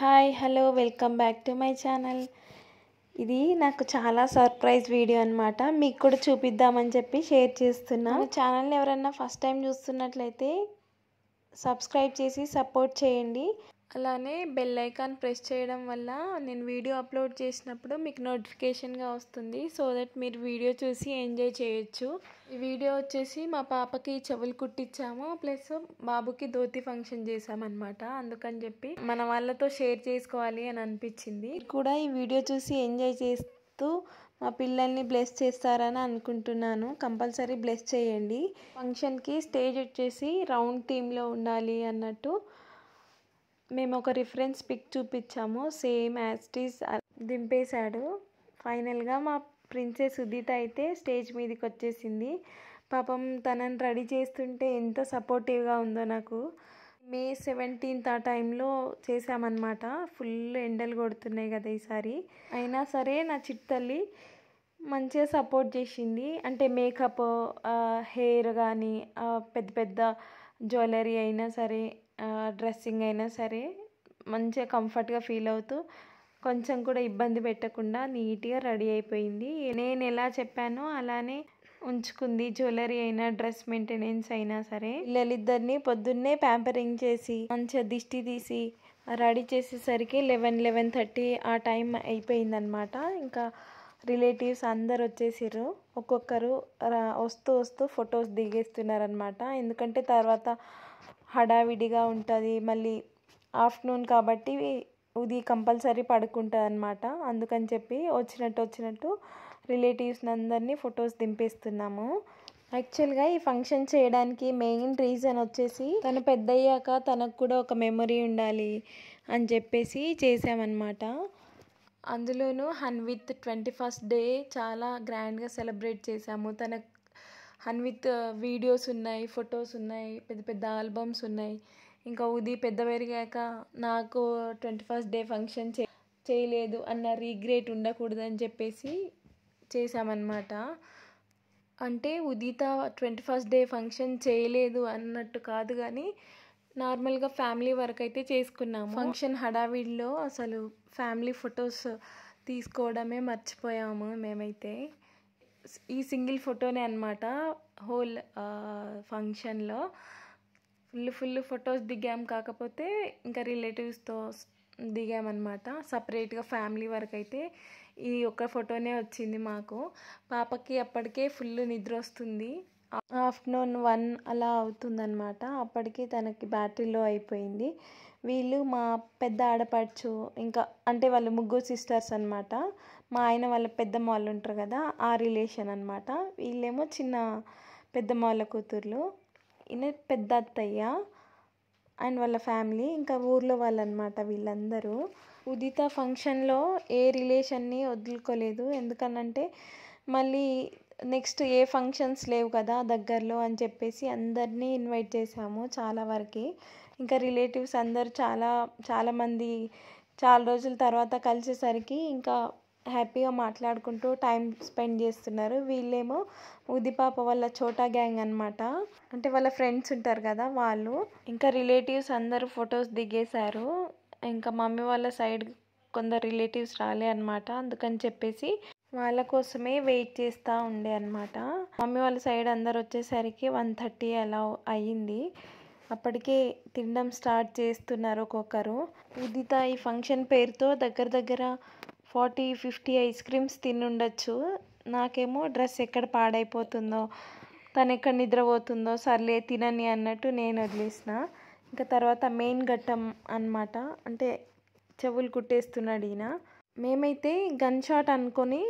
Hi hello welcome back to my channel. ఇది నాకు చాలా సర్ప్రైజ్ వీడియో అనమాట. మీకు కూడా చూపిద్దామని చెప్పి షేర్ చేస్తున్నా. మన ఛానల్ని ఎవరన్నా ఫస్ట్ టైం చూస్తున్నట్లయితే సబ్స్క్రైబ్ చేసి సపోర్ట్ చేయండి. అలానే బెల్ ఐకాన్ ప్రెస్ చేయడం వల్ల నేను వీడియో అప్లోడ్ చేసినప్పుడు మీకు నోటిఫికేషన్గా వస్తుంది. సో దట్ మీరు వీడియో చూసి ఎంజాయ్ చేయొచ్చు. ఈ వీడియో వచ్చేసి మా పాపకి చెవులు కుట్టించాము, ప్లస్ బాబుకి ధోతి ఫంక్షన్ చేసామన్నమాట. అందుకని చెప్పి మన వాళ్ళతో షేర్ చేసుకోవాలి అని అనిపించింది. కూడా ఈ వీడియో చూసి ఎంజాయ్ చేస్తూ మా పిల్లల్ని బ్లెస్ చేస్తారని అనుకుంటున్నాను. కంపల్సరీ బ్లెస్ చేయండి. ఫంక్షన్కి స్టేజ్ వచ్చేసి రౌండ్ థీమ్లో ఉండాలి అన్నట్టు మేము ఒక రిఫరెన్స్ పిక్ చూపించాము. సేమ్ యాజ్ ఇట్ ఈజ్ దింపేశాడు. ఫైనల్గా మా ప్రిన్సెస్ ఉదిత అయితే స్టేజ్ మీదకి వచ్చేసింది. పాపం తనని రెడీ చేస్తుంటే ఎంత సపోర్టివ్గా ఉందో నాకు. మే 17th ఆ టైంలో చేసామన్నమాట. ఫుల్ ఎండలు కొడుతున్నాయి కదా ఈసారి. అయినా సరే నా చిట్టల్లి మంచిగా సపోర్ట్ చేసింది. అంటే మేకప్, హెయిర్ కానీ, పెద్ద పెద్ద జ్యువెలరీ అయినా సరే, డ్రెస్సింగ్ అయినా సరే మంచిగా కంఫర్ట్గా ఫీల్ అవుతూ కొంచెం కూడా ఇబ్బంది పెట్టకుండా నీట్గా రెడీ అయిపోయింది. నేను ఎలా చెప్పానో అలానే ఉంచుకుంది. జ్యువెలరీ అయినా, డ్రెస్ మెయింటెనెన్స్ అయినా సరే. పిల్లలిద్దరిని పొద్దున్నే ప్యాంపరింగ్ చేసి మంచిగా దిష్టి తీసి రెడీ చేసేసరికి 11-11:30 ఆ టైం అయిపోయిందనమాట. ఇంకా రిలేటివ్స్ అందరు వచ్చేసారు. ఒక్కొక్కరు వస్తూ వస్తూ ఫొటోస్ దిగేస్తున్నారనమాట. ఎందుకంటే తర్వాత హడావిడిగా ఉంటుంది. మళ్ళీ ఆఫ్టర్నూన్ కాబట్టి ఉది కంపల్సరీ పడుకుంటుంది అనమాట. అందుకని చెప్పి వచ్చినట్టు రిలేటివ్స్ని అందరినీ ఫొటోస్ దింపేస్తున్నాము. యాక్చువల్గా ఈ ఫంక్షన్ చేయడానికి మెయిన్ రీజన్ వచ్చేసి తను పెద్దయ్యాక తనకు కూడా ఒక మెమొరీ ఉండాలి అని చెప్పేసి చేసామన్నమాట. అందులోనూ హన్విత్ 21st డే చాలా గ్రాండ్గా సెలబ్రేట్ చేసాము. తనకు హన్విత్ వీడియోస్ ఉన్నాయి, ఫొటోస్ ఉన్నాయి, పెద్ద పెద్ద ఆల్బమ్స్ ఉన్నాయి. ఇంకా ఉది పెద్ద పెరిగాక నాకు 21st డే ఫంక్షన్ చేయలేదు అన్న రిగ్రెట్ ఉండకూడదని చెప్పేసి చేసామన్నమాట. అంటే ఉదిత 21st డే ఫంక్షన్ చేయలేదు అన్నట్టు కాదు, కానీ నార్మల్గా ఫ్యామిలీ వరకు అయితే చేసుకున్నాము. ఫంక్షన్ హడావిడిలో అసలు ఫ్యామిలీ ఫొటోస్ తీసుకోవడమే మర్చిపోయాము మేమైతే. ఈ సింగిల్ ఫోటోనే అనమాట హోల్ ఫంక్షన్లో. ఫుల్ ఫొటోస్ దిగాం. కాకపోతే ఇంకా రిలేటివ్స్తో దిగామన్నమాట. సపరేట్గా ఫ్యామిలీ వరకు అయితే ఈ ఒక్క ఫోటోనే వచ్చింది మాకు. పాపకి అప్పటికే ఫుల్ నిద్ర వస్తుంది. ఆఫ్టర్నూన్ 1 అలా అవుతుందన్నమాట. అప్పటికి తనకి బ్యాటరీలో అయిపోయింది. వీళ్ళు మా పెద్ద ఆడపడుచు, ఇంకా అంటే వాళ్ళు ముగ్గురు సిస్టర్స్ అనమాట. మా ఆయన వాళ్ళ పెద్దమ్మ వాళ్ళు ఉంటారు కదా, ఆ రిలేషన్ అనమాట. వీళ్ళేమో చిన్న పెద్దమ్మ వాళ్ళ కూతుర్లు. ఈయన పెద్ద అత్తయ్య అండ్ వాళ్ళ ఫ్యామిలీ, ఇంకా ఊర్లో వాళ్ళు అనమాట వీళ్ళందరూ. ఉదిత ఫంక్షన్లో ఏ రిలేషన్ని వదులుకోలేదు. ఎందుకనంటే మళ్ళీ నెక్స్ట్ ఏ ఫంక్షన్స్ లేవు కదా దగ్గరలో అని చెప్పేసి అందరినీ ఇన్వైట్ చేసాము చాలా వరకు. ఇంకా రిలేటివ్స్ అందరు చాలామంది చాలా రోజుల తర్వాత కలిసేసరికి ఇంకా హ్యాపీగా మాట్లాడుకుంటూ టైం స్పెండ్ చేస్తున్నారు. వీళ్ళేమో ఉదిపాప వాళ్ళ చోటా గ్యాంగ్ అనమాట. అంటే వాళ్ళ ఫ్రెండ్స్ ఉంటారు కదా వాళ్ళు. ఇంకా రిలేటివ్స్ అందరూ ఫొటోస్ దిగేశారు. ఇంకా మమ్మీ వాళ్ళ సైడ్ కొందరు రిలేటివ్స్ రాలే అనమాట. అందుకని చెప్పేసి వాళ్ళ కోసమే వెయిట్ చేస్తూ ఉండే అనమాట. మమ్మీ వాళ్ళ సైడ్ అందరు వచ్చేసరికి 1:30 అలా అయ్యింది. అప్పటికే తినడం స్టార్ట్ చేస్తున్నారు ఒక్కొక్కరు. ఉదిత ఈ ఫంక్షన్ పేరుతో దగ్గర 40-50 ఐస్ క్రీమ్స్ తినుండొచ్చు. నాకేమో డ్రెస్ ఎక్కడ పాడైపోతుందో, తను ఎక్కడ నిద్రపోతుందో, సర్లే తినని అన్నట్టు నేను వదిలేసిన. ఇంకా తర్వాత మెయిన్ ఘట్టం అన్నమాట. అంటే చెవులు కుట్టేస్తున్నాడు ఈయన. మేమైతే గన్ షాట్ అనుకొని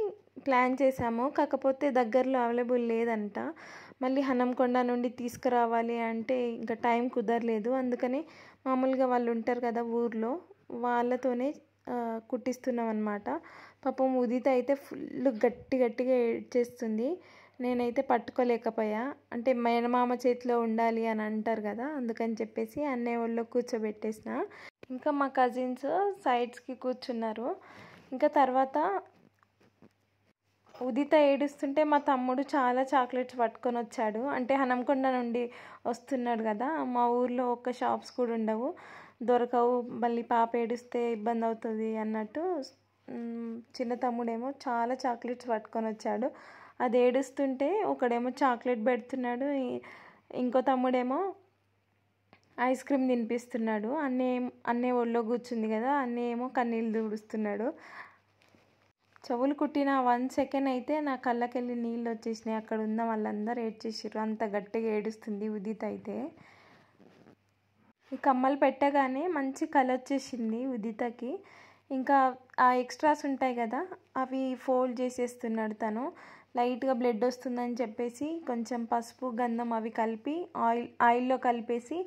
ప్లాన్ చేసాము. కాకపోతే దగ్గరలో అవైలబుల్ లేదంట. మళ్ళీ హనంకొండ నుండి తీసుకురావాలి అంటే ఇంకా టైం కుదరలేదు. అందుకని మామూలుగా వాళ్ళు ఉంటారు కదా ఊర్లో, వాళ్ళతోనే కుట్టిస్తున్నాం అనమాట. పాపం ఉదిత అయితే ఫుల్ గట్టిగా ఏడ్చేస్తుంది. నేనైతే పట్టుకోలేకపోయా. అంటే మేనమామ చేతిలో ఉండాలి అని అంటారు కదా, అందుకని చెప్పేసి అన్నయ్య వాళ్ళు కూర్చోబెట్టేసిన. ఇంకా మా కజిన్స్ సైడ్స్కి కూర్చున్నారు. ఇంకా తర్వాత ఉదిత ఏడుస్తుంటే మా తమ్ముడు చాలా చాక్లెట్స్ పట్టుకొని వచ్చాడు. అంటే హనంకొండ నుండి వస్తున్నాడు కదా, మా ఊర్లో ఒక్క షాప్స్ కూడా ఉండవు. దొరకవు, మళ్ళీ పాప ఏడిస్తే ఇబ్బంది అవుతుంది అన్నట్టు చిన్న తమ్ముడేమో చాలా చాక్లెట్స్ పట్టుకొని వచ్చాడు. అది ఏడుస్తుంటే ఒకడేమో చాక్లెట్ పెడుతున్నాడు, ఇంకో తమ్ముడేమో ఐస్ క్రీమ్ తినిపిస్తున్నాడు. అన్నే ఒళ్ళో కూర్చుంది కదా, అన్నీ ఏమో కన్నీళ్ళు తుడుస్తున్నాడు. చెవులు కుట్టిన 1 సెకండ్ అయితే నా కళ్ళకెళ్ళి నీళ్ళు వచ్చేసినాయి. అక్కడ ఉన్న వాళ్ళందరూ ఏడ్చేసారు, అంత గట్టిగా ఏడుస్తుంది ఉదిత్ అయితే. ఈ కమ్మలు పెట్టగానే మంచి కళ వచ్చేసింది ఉదితకి. ఇంకా ఆ ఎక్స్ట్రాస్ ఉంటాయి కదా, అవి ఫోల్డ్ చేసేస్తున్నాడు తను. లైట్గా బ్లడ్ వస్తుందని చెప్పేసి కొంచెం పసుపు గంధం అవి కలిపి ఆయిల్లో కలిపేసి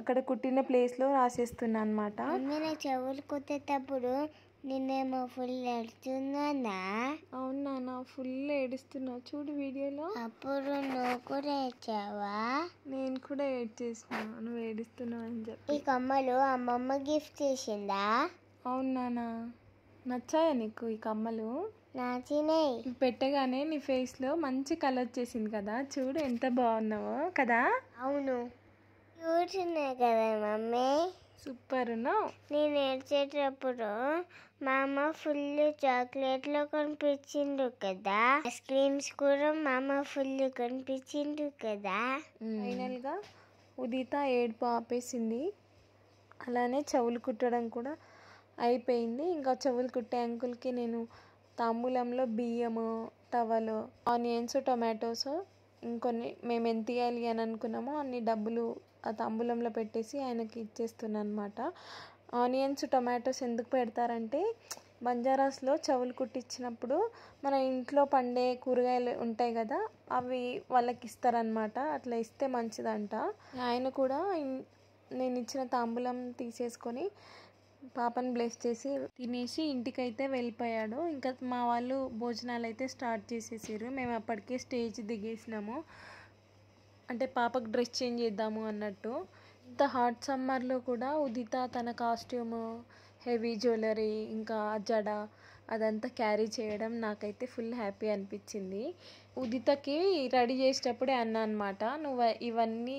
అక్కడ కుట్టిన ప్లేస్లో రాసేస్తున్నా అనమాట. చెవులు కుట్టేటప్పుడు నేనేమో ఫుల్ ఏడుస్తున్నా. అవునా, నా ఫుల్ ఏడుస్తున్నా చూడు వీడియోలో. అప్పుడు నువ్వు కూడా ఏడ్చావా? నేను కూడా ఏడ్చేసిన నువ్వు ఏడుస్తున్నావు అని చెప్పి. ఈ కమ్మలు అమ్మమ్మ గిఫ్ట్ చేసిందా? అవునా, నచ్చాయా నీకు ఈ కమ్మలు? నచ్చినాయి. పెట్టగానే నీ ఫేస్లో మంచి కలర్ వచ్చేసింది కదా, చూడు ఎంత బాగున్నావో కదా. అవును, చూస్తున్నాయి కదా మమ్మీ. సూపర్. నేను ఏడ్చేటప్పుడు మా అమ్మ ఫుల్ చాక్లెట్లు కనిపించిండు కదా, ఐస్ క్రీమ్స్ కూడా మా అమ్మ ఫుల్ కనిపించిండు కదా. ఫైనల్గా ఉదిత ఏడుపు ఆపేసింది. అలానే చెవులు కుట్టడం కూడా అయిపోయింది. ఇంకా చెవులు కుట్టే అంకుల్కి నేను తాంబూలంలో బియ్యము, టవలు, ఆనియన్స్, టొమాటోస్, ఇంకొన్ని మేము ఎంత ఇవ్వాలి అని అనుకున్నామో అన్ని డబ్బులు ఆ తాంబూలంలో పెట్టేసి ఆయనకి ఇచ్చేస్తున్నాను అనమాట. ఆనియన్స్, టొమాటోస్ ఎందుకు పెడతారంటే బంజారాస్లో చెవులు కుట్టించినప్పుడు మన ఇంట్లో పండే కూరగాయలు ఉంటాయి కదా, అవి వాళ్ళకి ఇస్తారనమాట. అట్లా ఇస్తే మంచిదంట. ఆయన కూడా నేను ఇచ్చిన తాంబూలం తీసేసుకొని పాపని బ్లెస్ చేసి తినేసి ఇంటికైతే వెళ్ళిపోయాడు. ఇంకా మా వాళ్ళు భోజనాలు అయితే స్టార్ట్ చేసేసారు. మేము అప్పటికే స్టేజ్ దిగేసినాము, అంటే పాపకు డ్రెస్ చేంజ్ చేద్దాము అన్నట్టు. ఇంత హాట్ సమ్మర్లో కూడా ఉదిత తన కాస్ట్యూము, హెవీ జ్యువెలరీ, ఇంకా జడ అదంతా క్యారీ చేయడం నాకైతే ఫుల్ హ్యాపీ అనిపించింది. ఉదితకి రెడీ చేసేటప్పుడే అన్నా అనమాట, నువ్వు ఇవన్నీ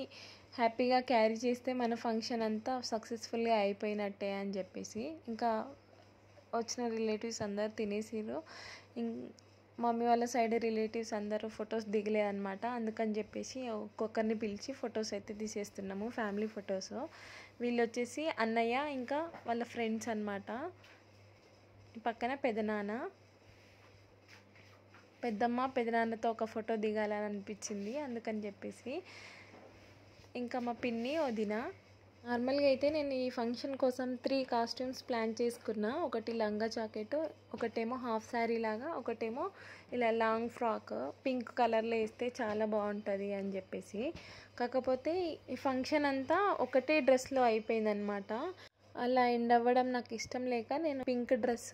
హ్యాపీగా క్యారీ చేస్తే మన ఫంక్షన్ అంతా సక్సెస్ఫుల్గా అయిపోయినట్టే అని చెప్పేసి. ఇంకా వచ్చిన రిలేటివ్స్ అందరు తినేసిరు. మమ్మీ వాళ్ళ సైడ్ రిలేటివ్స్ అందరూ ఫొటోస్ దిగలేదన్నమాట. అందుకని చెప్పేసి ఒక్కొక్కరిని పిలిచి ఫొటోస్ అయితే తీసేస్తున్నాము, ఫ్యామిలీ ఫొటోస్. వీళ్ళు వచ్చేసి అన్నయ్య ఇంకా వాళ్ళ ఫ్రెండ్స్ అన్నమాట. పక్కన పెదనాన్న, పెద్దమ్మ, పెదనాన్నతో ఒక ఫోటో దిగాలని అనిపించింది, అందుకని చెప్పేసి. ఇంకా మా పిన్ని, వదిన. నార్మల్గా అయితే నేను ఈ ఫంక్షన్ కోసం 3 కాస్ట్యూమ్స్ ప్లాన్ చేసుకున్నా. ఒకటి లంగా జాకెట్, ఒకటేమో హాఫ్ శారీ లాగా, ఒకటేమో ఇలా లాంగ్ ఫ్రాక్ పింక్ కలర్లో వేస్తే చాలా బాగుంటుంది అని చెప్పేసి. కాకపోతే ఈ ఫంక్షన్ అంతా ఒకటే డ్రెస్లో అయిపోయిందనమాట. అలా ఎండ్ అవ్వడం నాకు ఇష్టం లేక నేను పింక్ డ్రెస్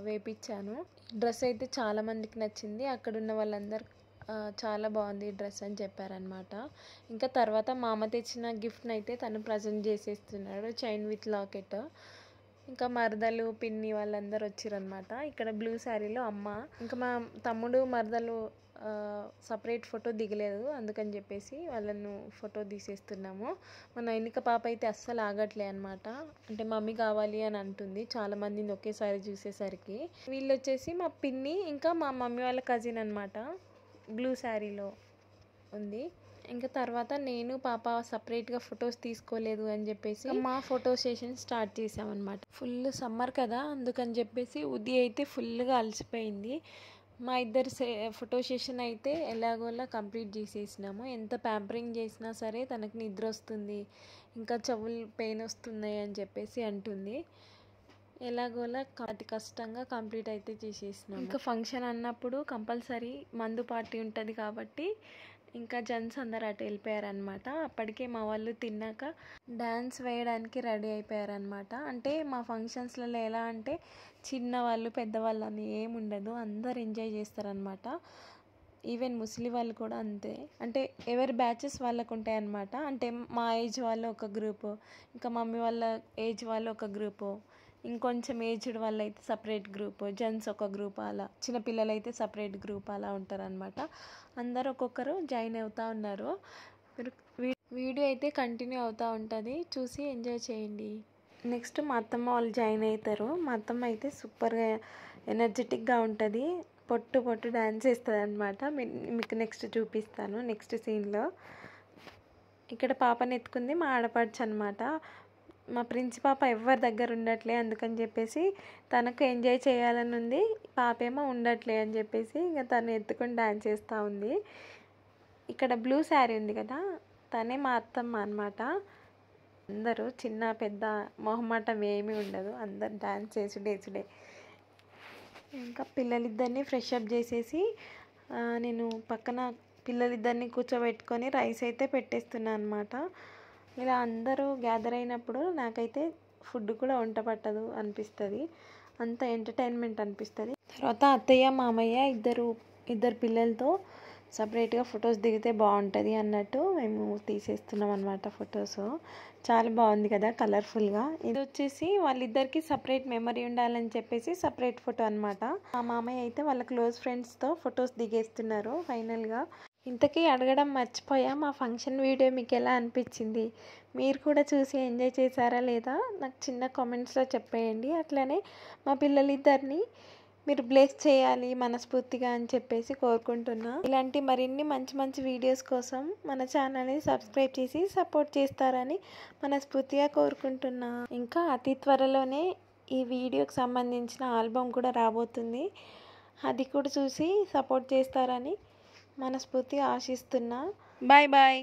వేపించాను. డ్రెస్ అయితే చాలామందికి నచ్చింది. అక్కడున్న వాళ్ళందరూ చాలా బాగుంది ఈ డ్రెస్ అని చెప్పారనమాట. ఇంకా తర్వాత మా అమ్మ తెచ్చిన గిఫ్ట్ని అయితే తను ప్రజెంట్ చేసేస్తున్నాడు, చైన్ విత్ లాకెట్. ఇంకా మరదలు, పిన్ని వాళ్ళందరూ వచ్చిరనమాట. ఇక్కడ బ్లూ శారీలో అమ్మ. ఇంకా మా తమ్ముడు, మరదలు సపరేట్ ఫోటో దిగలేదు, అందుకని చెప్పేసి వాళ్ళను ఫోటో తీసేస్తున్నాము. మా నైనిక పాప అయితే అస్సలు ఆగట్లే అనమాట. అంటే మమ్మీ కావాలి అని అంటుంది చాలామందిని ఒకేసారి చూసేసరికి. వీళ్ళు వచ్చేసి మా పిన్ని ఇంకా మా మమ్మీ వాళ్ళ కజిన్ అనమాట, బ్లూ శారీలో ఉంది. ఇంకా తర్వాత నేను పాప సపరేట్గా ఫొటోస్ తీసుకోలేదు అని చెప్పేసి మా ఫోటో సెషన్ స్టార్ట్ చేసామన్నమాట. ఫుల్ సమ్మర్ కదా, అందుకని చెప్పేసి ఉది అయితే ఫుల్గా అలసిపోయింది. మా ఇద్దరు ఫోటో సెషన్ అయితే ఎలాగోలా కంప్లీట్ చేసేసినాము. ఎంత ప్యాంపరింగ్ చేసినా సరే తనకు నిద్ర వస్తుంది, ఇంకా చెవులు పెయిన్ వస్తున్నాయి అని చెప్పేసి అంటుంది. ఎలాగోలా అతి కష్టంగా కంప్లీట్ అయితే చేసేసినాం. ఇంకా ఫంక్షన్ అన్నప్పుడు కంపల్సరీ మందు పార్టీ ఉంటుంది కాబట్టి ఇంకా జెంట్స్ అందరు అటు వెళ్ళిపోయారనమాట. అప్పటికే మా వాళ్ళు తిన్నాక డ్యాన్స్ వేయడానికి రెడీ అయిపోయారనమాట. అంటే మా ఫంక్షన్స్లలో ఎలా అంటే చిన్నవాళ్ళు పెద్దవాళ్ళు అని ఏమి ఉండదు, అందరు ఎంజాయ్ చేస్తారనమాట. ఈవెన్ ముస్లిం వాళ్ళు కూడా అంతే. అంటే ఎవరి బ్యాచెస్ వాళ్ళకు ఉంటాయి అన్నమాట. అంటే మా ఏజ్ వాళ్ళు ఒక గ్రూపు, ఇంకా మమ్మీ వాళ్ళ ఏజ్ వాళ్ళు ఒక గ్రూపు, ఇంకొంచెం ఏజ్డ్ వాళ్ళు అయితే సపరేట్ గ్రూప్, జెంట్స్ ఒక గ్రూప్, అలా చిన్నపిల్లలు అయితే సపరేట్ గ్రూప్ అలా ఉంటారనమాట. అందరు ఒక్కొక్కరు జాయిన్ అవుతూ ఉన్నారు. వీడియో అయితే కంటిన్యూ అవుతూ ఉంటుంది, చూసి ఎంజాయ్ చేయండి. నెక్స్ట్ మా అత్తమ్మ వాళ్ళు జాయిన్ అవుతారు. మా అత్తమ్మ అయితే సూపర్గా ఎనర్జెటిక్గా ఉంటుంది, పొట్టు పొట్టు డ్యాన్స్ వేస్తుంది అనమాట. మీకు నెక్స్ట్ చూపిస్తాను నెక్స్ట్ సీన్లో. ఇక్కడ పాపని ఎత్తుకుంది మా ఆడపడుచు అనమాట. మా ప్రిన్స్ పాప ఎవరి దగ్గర ఉండట్లే, అందుకని చెప్పేసి తనకు ఎంజాయ్ చేయాలని ఉంది, పాపేమో ఉండట్లే అని చెప్పేసి ఇక తను ఎత్తుకొని డ్యాన్స్ చేస్తూ ఉంది. ఇక్కడ బ్లూ శారీ ఉంది కదా, తనే మా అత్తమ్మ అనమాట. అందరూ చిన్న పెద్ద మొహమాటం ఏమీ ఉండదు, అందరు డ్యాన్స్ చేసుడే. ఇంకా పిల్లలిద్దరిని ఫ్రెష్ అప్ చేసేసి నేను పక్కన పిల్లలిద్దరిని కూర్చోబెట్టుకొని రైస్ అయితే పెట్టేస్తున్నాను అనమాట. ఇలా అందరూ గ్యాదర్ అయినప్పుడు నాకైతే ఫుడ్ కూడా వంట పట్టదు అనిపిస్తుంది, అంత ఎంటర్టైన్మెంట్ అనిపిస్తుంది. తర్వాత అత్తయ్య మామయ్య ఇద్దరు పిల్లలతో సపరేట్గా ఫొటోస్ దిగితే బాగుంటుంది అన్నట్టు మేము తీసేస్తున్నాం అనమాట ఫొటోస్. చాలా బాగుంది కదా కలర్ఫుల్గా. ఇది వచ్చేసి వాళ్ళిద్దరికి సపరేట్ మెమరీ ఉండాలని చెప్పేసి సపరేట్ ఫోటో అనమాట. మా మామయ్య అయితే వాళ్ళ క్లోజ్ ఫ్రెండ్స్తో ఫొటోస్ దిగేస్తున్నారు ఫైనల్గా. ఇంతకీ అడగడం మర్చిపోయా, మా ఫంక్షన్ వీడియో మీకు ఎలా అనిపించింది, మీరు కూడా చూసి ఎంజాయ్ చేశారా లేదా నాకు చిన్న కామెంట్స్లో చెప్పేయండి. అట్లనే మా పిల్లలిద్దరిని మీరు బ్లెస్ చేయాలి మనస్ఫూర్తిగా అని చెప్పేసి కోరుకుంటున్నా. ఇలాంటి మరిన్ని మంచి మంచి వీడియోస్ కోసం మన ఛానల్ని సబ్స్క్రైబ్ చేసి సపోర్ట్ చేస్తారని మనస్ఫూర్తిగా కోరుకుంటున్నా. ఇంకా అతి త్వరలోనే ఈ వీడియోకి సంబంధించిన ఆల్బమ్ కూడా రాబోతుంది, అది కూడా చూసి సపోర్ట్ చేస్తారని మనస్ఫూర్తిగా ఆశిస్తున్నా. Bye bye.